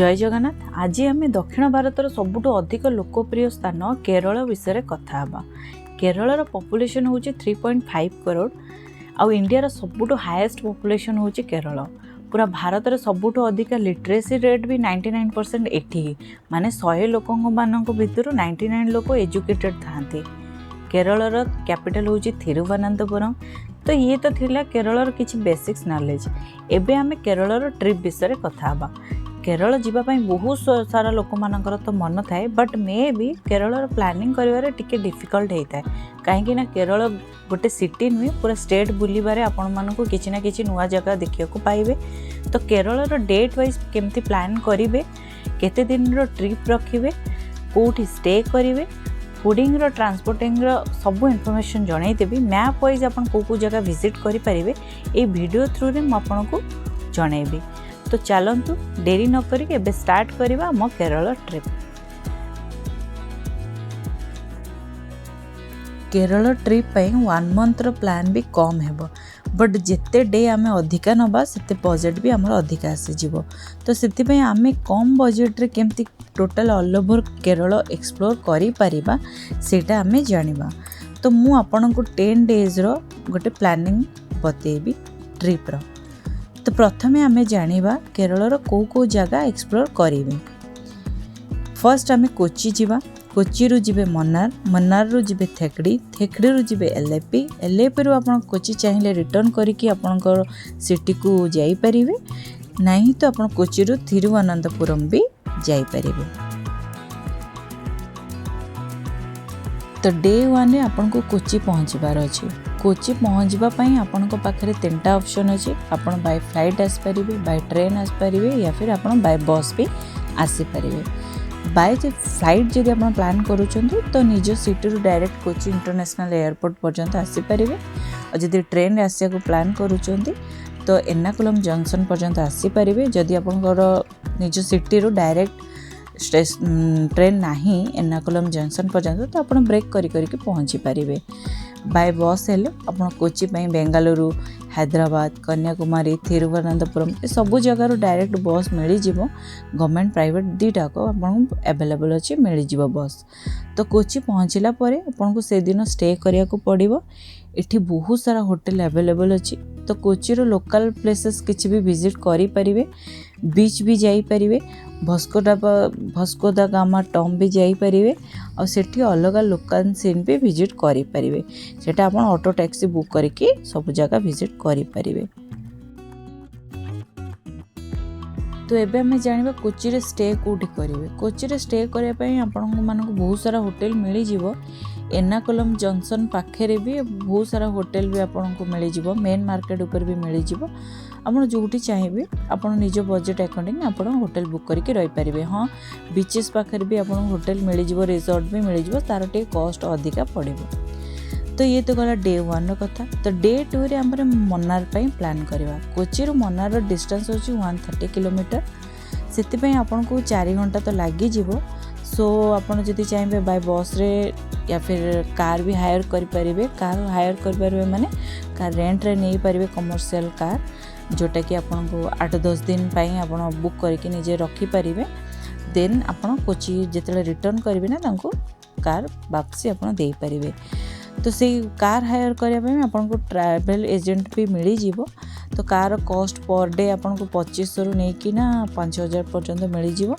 जय जगन्नाथ। आज आम दक्षिण भारतर सबुठ अधिक लोकप्रिय स्थान केरल विषय कथा हाँ। केरल पॉपुलेशन हूँ 3.5 करोड़ आउ इंडिया सबुठ हाईएस्ट पॉपुलेशन हूँ केरल। पूरा भारत में सबुठ अधिक लिटरेसी रेट भी 99% एठी माने 100 लोक भितर 99 लोक एजुकेटेड था। केरल कैपिटल हूँ थिरुवनंतपुरम। तो ये तो थिला केरल किछि बेसिक्स नॉलेज। एबे आमे केरल ट्रिप विषय कथा हाँ। केरल जीवाई बहुत सारा लोक मानकर तो मन थाए, बट मे भी केरल प्लानिंग करिवारे टिके डिफिकल्ट होता है। कहीं केरल गोटे सिटी नुहे पूरा स्टेट बुलबारे आपण मानक किसी ना किसी नुआ जगह देखा पाइबे। तो केरल डेट वाइज केमती प्लान करेंगे, केते दिन रो ट्रिप रखिए, कोठी स्टे करेंगे, फूडिंग रो ट्रांसपोर्टिंग रो सब इनफॉरमेशन जनईदेवी। मैप वाइज आप को जगह विजिट करें ये वीडियो थ्रू रे आपको जनईबी। तो चलतु डेरी न करिके एबे स्टार्ट करिबा हम केरल ट्रिप। केरल ट्रिप पई 1 मंथ रो प्लान भी कम हेबो, बट जिते डे आमे अधिका नबा सेते बजेट भी हमर अधिका आसी जिवो। तो सेति पई आमे कम बजेट रे केमती total all over Kerala explore करि परिबा सेटा आमे जानिबा। तो मु आपन को 10 डेज रो गोटे प्लानिंग बतेबी ट्रिप रो। तो प्रथमे आमे जानिबा केरल को जगह एक्सप्लोर करेंगे। फर्स्ट आमे कोची जीवा, कोची रु जिबे मन्नार, मन्नार रु जिबे थेकड़ी, थेकड़ी रु जिबे एलएपी, एलएपी रु आपण कोची चाहिए रिटर्न करिकी आपनकर सिटी को जाई परिबे, नहीं तो आपण कोची रु थिरुवनंतपुरम भी जाई परिबे। तो डे 1 रे आपन को कोची पहुँचबार अछि। कोची पहुँचबा पई आपन को पाखरे 3टा ऑप्शन अछि। आपन बाय फ्लाइट आस परिबे, बाय ट्रेन आस परिबे, या फिर आपन बाय बस भी आसी परिबे। बाय फ्लाइट जदि आपन प्लान करूछंतु तो निज सिटी रु डायरेक्ट कोची इंटरनेशनल एयरपोर्ट पर्यंत आसी परिबे। और जदि ट्रेन रे आसिया को प्लान करूछंती तो एर्नाकुलम जंक्शन पर्यंत आसी परिबे। जदि आपनकर निज सिटी रु डायरेक्ट ट्रेन नाही एर्नाकुलम जंक्शन पर्यंत तो आप ब्रेक करी पहुँची पारे। बाय बस हेले आप कोची बेंगालुरु, हैदराबाद, कन्याकुमारी, थिरुवनंतपुरम ये सबू जगार डायरेक्ट बस मिल जाव। गवर्नमेंट प्राइवेट दुईटाक आपको अवेलेबल अच्छी मिल जाव बस। तो कोची पहुँचला आपको से दिन स्टे करिया को पड़िबो। इठी बहुत सारा होटल अवेलेबल अच्छी। तो कोची रो लोकल प्लेसेस किछि भी विजिट करि परिबे, बीच भी जाई परिबे, भस्को दा गामा टॉम भी जाई परिबे, और सेठी अलग लोकल सीन भी विजिट करि परिबे। सेटा आपण ऑटो टैक्सी बुक करके सब जगह विजिट करि परिबे। तो एबे हमें जानिबा कोची रे स्टे कोठी करिवे। कोची रे स्टे करिया पई आपन मानको बहुत सारा होटल मिली जिवो। एर्नाकुलम जंक्शन पाखे भी बहुत सारा होटल भी आपको मिल जाव। मेन मार्केट ऊपर भी मिल जाव। आपड़ जोटी चाहिए आप निज बजेट अकॉर्डिंग आप होटल बुक करके रही पारे। हाँ, बीचेस पाखे भी आप होटल मिल जाव, रिसोर्ट भी मिल जाव, तार टे कॉस्ट अधिका पड़ेगा। तो ये तो गला डे 1 रो कथा। तो डे 2 रे आमरे मन्नार पई प्लान करवा। कोची रो मन्नार रो डिस्टेंस होची 130 किलोमीटर। सेति पई आपन को 4 घंटा तो लागी जिवो। सो आपन जदि चाहिए बाय बस रे या फिर कार भी हायर कर पारे। कार हायर कर पारे माने कार रेंट रे नहीं पारे, कमर्शियल कार जोटा कि आपन को 8-10 दिन पई आपन बुक करके निजे रखी पारे। देन आपन कोची जेतले रिटर्न करिवे ना तांको कार वापसी आपन देई पारे। तो से कार हायर करने आपन को ट्रैवल एजेंट भी मिल जाव। तो कार कॉस्ट पर डे आपन को 2500 रु नहीं ना 5000 पर्यंत मिल जाव।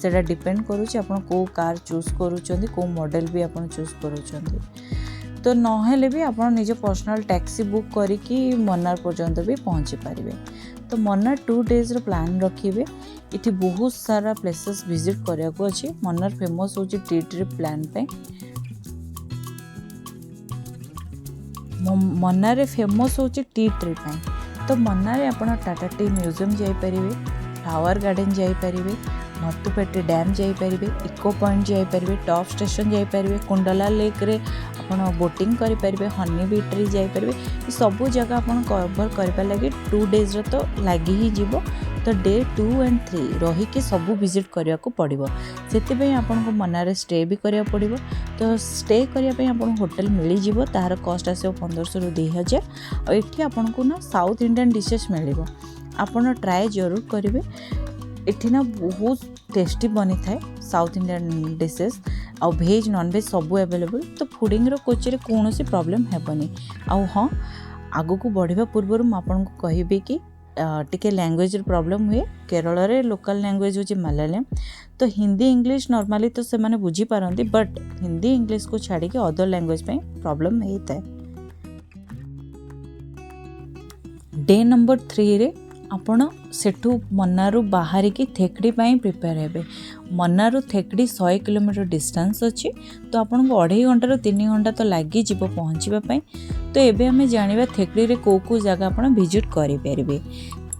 सेटा डिपेंड करूची आपन को कार चूज करूचंदी, को मॉडल भी आपन चूज करूचंदी। तो नहेले भी आपन निज पर्सनल टैक्सी बुक करिकी मन्नार पर्यंत भी पहुँची पारे। तो मन्नार 2 डेज रो प्लान रखिए। इठी बहुत सारा प्लेसेस विजिट करिया को अछि। मन्नार फेमस होची टी ट्रिप प्लान पे। मन्नार फेमस होची टी ट्रिप पे। तो मन्नार आपन टाटा टी म्यूजियम जाई परिबे, फ्लावर गार्डन जाई परिबे, मत्तुपेट्टी डैम जाई परिबे, इको पॉइंट जाई परिबे, टॉप स्टेशन जाई परिबे, कुंडला लेक रे आपन बोटिंग करि परिबे, हनी बीट्री जाई परिबे। ये सब जगह आपन कवर करबा लागि 2 डेज रो तो लागी ही जीवो। तो डे 2 और 3 रही के सब विजिट करिया को पड़िबो। सेति पई आपन को मन्नार स्टे भी करिया पड़िबो। तो स्टे करिया पई आपन होटल मिली जिवो, तार कॉस्ट आसे 1500 रु 2000। और एठी आपन को ना साउथ इंडियन डिशेस मिलिबो। आपन ट्राई जरूर करिवे। एठी ना बहुत टेस्टी बनी थाए साउथ इंडियन डिशेस आ भेज नॉन भेज सब अवेलेबल। तो फूडिंग रो कोची रे कोनोसी प्रॉब्लम हेबनी। आ हाँ आगो को बढ़िबा पूर्व मु आपनको कहबी कि टिके लैंग्वेज प्रॉब्लम हुए। केरल रे लोकल लैंग्वेज होची मलयालम। तो हिंदी इंग्लिश नॉर्मली तो से माने बुझी पारंती बट हिंदी इंग्लिश को छाड़ी के अदर लैंग्वेज पे प्रॉब्लम हेता है। डे नंबर 3 रे आपण सेठू मन्नारू बाहर की थेकड़ी पाई प्रिपेयर हेबे। मन्नारू थेकड़ी 100 किलोमीटर डिस्टेंस अच्छी। तो आपन को 2.5 घंटा रो 3 घंटा तो लगी जीव पहुँचवा पाई। तो एबे हमें जानिबा थेकड़ी रे को जगह आपण विजिट करि परिबे।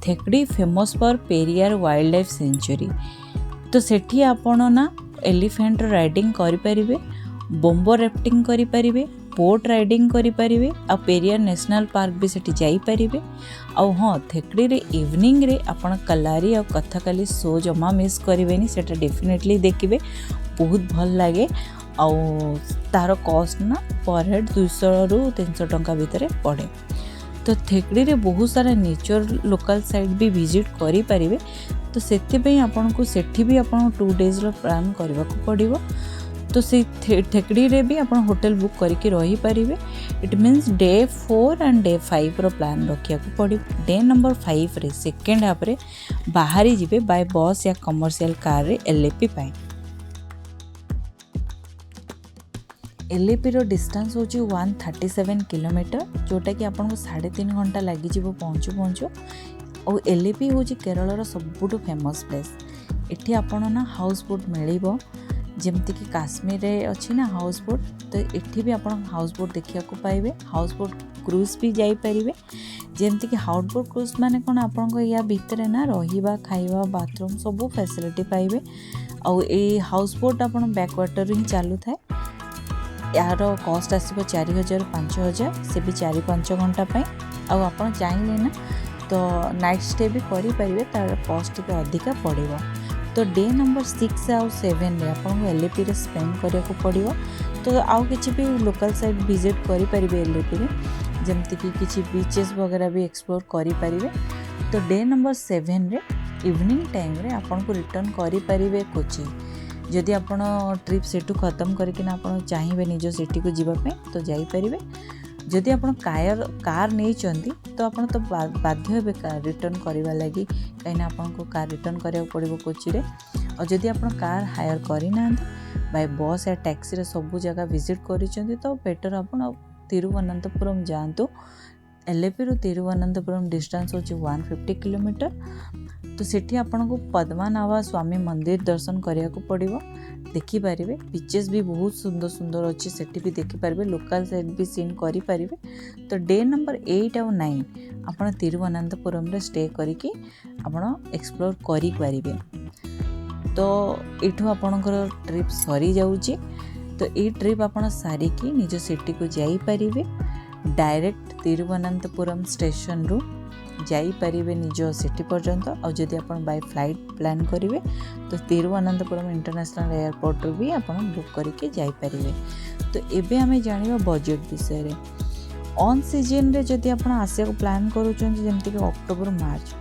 Thekkady famous for Periyar wildlife sanctuary. तो सेठी आपण ना एलिफेंट राइडिंग करि परिबे, बोम्बो राफ्टिंग करि परिबे, बोट राइडिंग करि परिबे आ पेरियार नेशनल पार्क भी सेठी जाई परिबे। आ हाँ थेकड़ी रे इवनिंग रे आपण कलारी आ कथकली शो जमा मिस करिवेनी, सेटा डेफिनेटली देखिबे बहुत भल लागे। आ तार कॉस्ट ना पर हेड 200 रु 300 टंका भितर पड़े। तो थेकड़ी रे बहुत सारा नेचर लोकल साइट भी विजिट करि परिबे। तो सेति पई आपन को सेठी भी आपन 2 डेज रो प्लान करबा को पड़िबो। तो से थेकड़ी रे भी आपन होटल बुक करके रही पारिबे। It means day 4 and day 5 रो प्लान रखिया को पड़ी। डे नंबर 5 रे सेकेंड हाफ रे बाहरी जिबे बाय बस या कमर्शियल कार रे एलएपी पाए। एलएपी रो डिस्टेंस होची 137 किलोमीटर, जोटा कि आपन को 3.5 घंटा लगी जीवो पहुँचू। और एलएपी होची केरल रो सबुठु फेमस प्लेस। एठी आपन ना हाउस बोट मिलिबो, जमती कि काश्मीर रे अच्छी ना हाउस बोट। तो एठी भी आपन हाउस बोट देखिया को पाइबे। हाउस बोट क्रूज भी जाई परिबे। जमती कि हाउस बोट क्रूज माने कोन आपन को या भितरे ना रहिबा खाइबा बाथरूम सब फैसिलिटी पाइबे। आ ए हाउस बोट आपन बैक वाटर ही चालू थाए। यार कॉस्ट आसीबो 4000 5000 से भी 4-5 घंटा पाई। आ आपन चाहिए ना तो नाइट स्टे भी करि परिबे, तार कॉस्ट के अधिका पड़िबो। तो डे नंबर 6 आउ 7 रे आपन को एलएपी रे स्पेंड करिया को पड़िबो। तो आउ किछि भी लोकल साइट विजिट करि परिबे एलएपी रे, जेमति कि किछि बीचेस वगैरह भी एक्सप्लोर करि परिबे। तो डे नंबर 7 रे इवनिंग टाइम रे आपन को रिटर्न करि परिबे कोची। जदि आपन ट्रिप सेटू खत्म करके ना आपन चाहिबे निजो सिटी को जीवा पे तो जाई परिबे। जदि आपन कार नहीं चंदी तो आपन तो बाध्य हेबे कार रिटर्न करबा लागि, कहिना आपन को कार रिटर्न करिया पड़िबो कोची रे। और जदि आपन कार हायर करि ना बाय बस या टैक्सी रे सब जगह विजिट करि चंदी तो बेटर आपन तिरुवनंतपुरम जानतो। एलएपी रो तिरुवनंतपुरम डिस्टेंस होची 150 किलोमीटर। तो सेठी आपन को पद्मनाभ स्वामी मंदिर दर्शन करिया को पड़िबो, देखि पारिबे। बीचेस भी बहुत सुंदर सुंदर अच्छी, सेठी भी देखि पारिबे, लोकल साइट भी सीन करि पारिबे। तो डे नंबर 8 और 9 आपन तिरुवनंतपुरम रे स्टे करिकि आपन एक्सप्लोर करि पारिबे। तो एठो आपनकर ट्रिप सरी जाउची। तो ए ट्रिप आपन सारी की निज सिटी को जाई पारिबे। डायरेक्ट तिरुवनंतपुरम स्टेशन रु जाई पारिबे निज सिटी पर्यंत। और जदि आपन बाय फ्लाइट प्लान करिवे तो तिरुवनंतपुरम इंटरनेशनल एयरपोर्ट भी आपन बुक करके जाई पारिबे। तो एबे हमें जानिबा बजेट विषय रे। ऑन सीजन रे जदि आपन आसिया को प्लान करूछन जेमति कि अक्टोबर मार्च,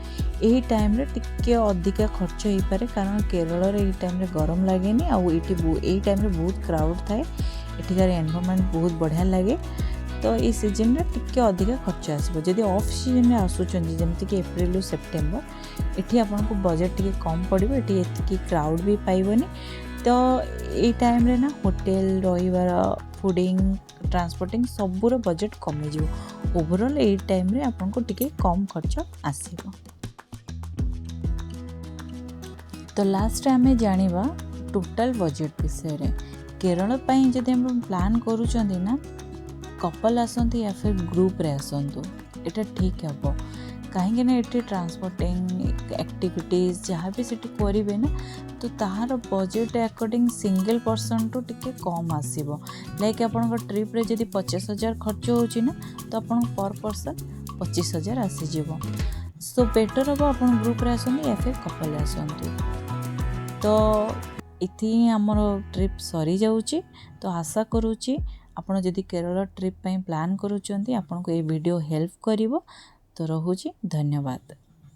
एही टाइम रे टिके अधिका खर्च होई पारे, कारण केरल रे एही टाइम रे गरम लागेनी। आ एही टाइम रे बहुत क्राउड थाए। एठिकार एनवायरनमेंट बहुत बढ़िया लागे। तो ये सीजन रे टिके अधिका खर्च आसबो। जदि ऑफ सीजन रे आसुचन जेमति कि एप्रिल सेप्टेम्बर, एठी आपन को बजेट टिके कम पड़िबो। एठी एतिकी क्राउड भी पाइबनी। तो ये टाइम रे ना होटल रहिबार फूडिंग ट्रांसपोर्टिंग सबुर बजेट कमी जिवो। ओवरऑल ये टाइम रे आपन को टिके कम खर्च आसीबो। तो लास्ट आमे जानिबा टोटल बजेट विषय रे। केरल पई जदि हम प्लान करूचंदी ना कपल आसंती या फिर ग्रुप रे आसंतु, एटा ठीक हेबो। कहीं ना ये ट्रांसपोर्टिंग एक्टिविटीज जहाँ भी सीटी करेंगे ना तो ताहार बजेट अकॉर्डिंग सिंगल पर्सन टू टिके कम आसीबो। लाइक आपन ट्रिप रे जदि 50,000 खर्च होची ना तो आपन पर पर्सन 25,000 आसीजिवो। सो बेटर हम आपन ग्रुप रे आसंतु या फिर कपल आसंतु। तो इथि हमर ट्रिप सरी जाउची। तो आशा करूची आपन जदि केरल ट्रिप पई प्लान करूचंती आपन को ए वीडियो हेल्प करिवो। तो रहुची, धन्यवाद।